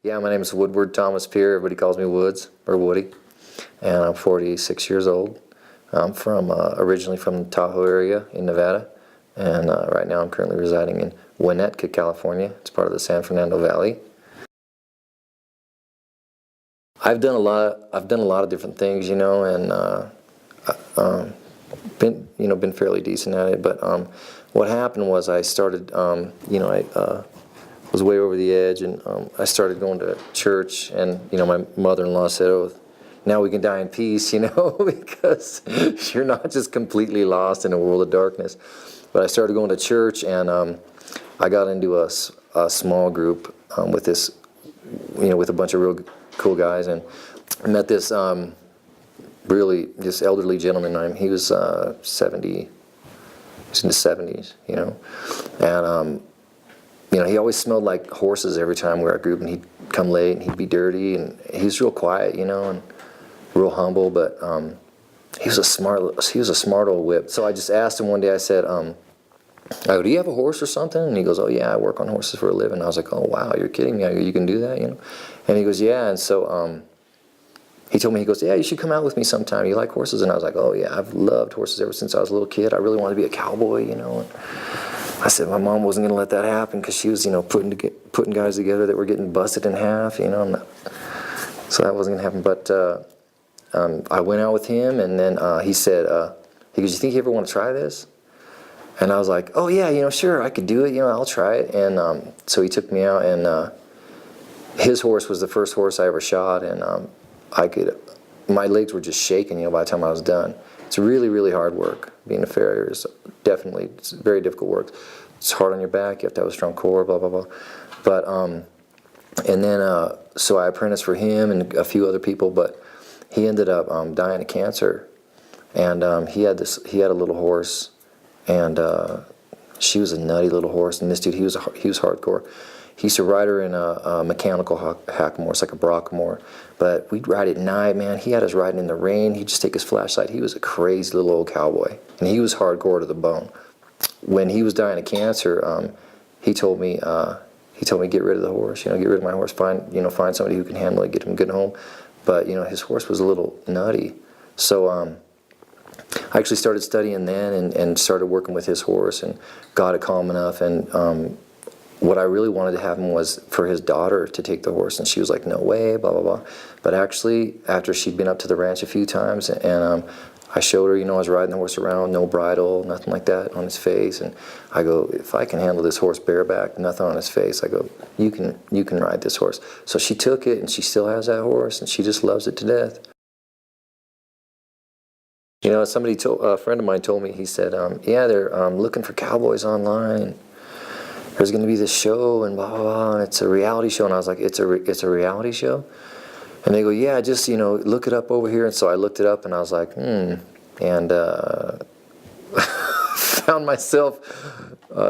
Yeah, my name is Woodward Peer. Everybody calls me Woods or Woody, and I'm 46 years old. I'm from originally from the Tahoe area in Nevada, and right now I'm currently residing in Winnetka, California. It's part of the San Fernando Valley. I've done a lot of different things, you know, and been fairly decent at it. But what happened was I started, I was way over the edge, and I started going to church, and my mother-in-law said, "Oh, now we can die in peace," because you're not just completely lost in a world of darkness. But I started going to church, and I got into a small group with this, with a bunch of real cool guys, and I met this really this elderly gentleman. He was 70, he's in his 70s, and he always smelled like horses every time we were at group, and he'd come late and he'd be dirty, and he was real quiet, and real humble, but he was a smart old whip. So I just asked him one day, I said, I go, "Do you have a horse or something?" And he goes, "Oh yeah, I work on horses for a living." I was like, "Oh wow, you're kidding me. I go, "You can do that?" And he goes, "Yeah." And so he told me, he goes, "Yeah, you should come out with me sometime. You like horses?" And I was like, "Oh yeah, I've loved horses ever since I was a little kid. I really wanted to be a cowboy, And I said my mom wasn't going to let that happen because she was, putting guys together that were getting busted in half, so that wasn't going to happen. But I went out with him, and then he said, he goes, "You think you ever want to try this?" And I was like, "Oh yeah, sure, I could do it. I'll try it." And so he took me out, and his horse was the first horse I ever shot, and my legs were just shaking, by the time I was done. It's really, really hard work. Being a farrier is it's very difficult work. It's hard on your back. You have to have a strong core, blah, blah, blah. But, and then, so I apprenticed for him and a few other people, but he ended up dying of cancer. And he had a little horse, and she was a nutty little horse. And this dude, he was hardcore. He used to ride her in a mechanical hackamore. It's like a Brockmore. But we'd ride at night, man. He had us riding in the rain. He'd just take his flashlight. He was a crazy little old cowboy. And he was hardcore to the bone. When he was dying of cancer, he told me, get rid of the horse. Get rid of my horse. Find somebody who can handle it, get him good home. But, his horse was a little nutty. So I actually started studying then and started working with his horse and got it calm enough. And what I really wanted to happen was for his daughter to take the horse, and she was like, "No way, blah, blah, blah." But actually, after she'd been up to the ranch a few times, and I showed her, I was riding the horse around, no bridle, nothing like that on his face, and I go, "If I can handle this horse bareback, nothing on his face," I go, you can ride this horse." So she took it, and she still has that horse, and she just loves it to death. A friend of mine told me, he said, "Yeah, they're looking for cowboys online. There's going to be this show and blah, blah, blah, and it's a reality show." And I was like, it's a reality show? And they go, "Yeah, just, look it up over here." And so I looked it up, and I was like, and found myself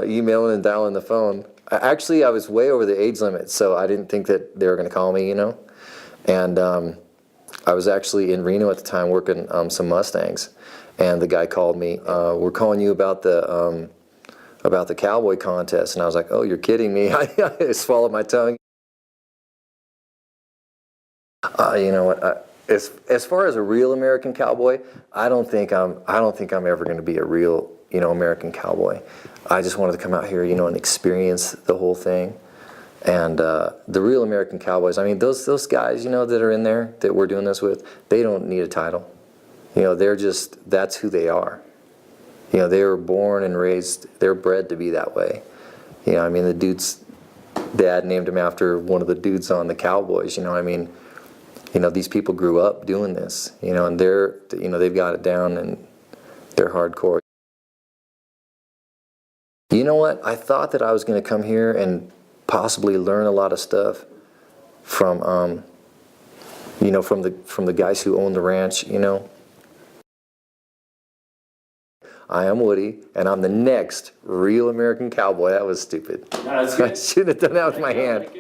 emailing and dialing the phone. Actually, I was way over the age limit, so I didn't think that they were going to call me, And I was actually in Reno at the time working some Mustangs, and the guy called me, "We're calling you about the cowboy contest." And I was like, "Oh, you're kidding me." I swallowed my tongue. You know what? As far as a real American cowboy, I don't think I'm ever going to be a real, American cowboy. I just wanted to come out here, and experience the whole thing. And the real American cowboys, those guys, that are in there that we're doing this with, they don't need a title. That's who they are. They were born and raised, they're bred to be that way. The dude's dad named him after one of the dudes on the Cowboys, these people grew up doing this, and they've got it down, and they're hardcore. You know what? I thought that I was going to come here and possibly learn a lot of stuff from, from the guys who own the ranch, I am Woody, and I'm the next real American cowboy. That was stupid. No, that's good. I shouldn't have done that with my hand.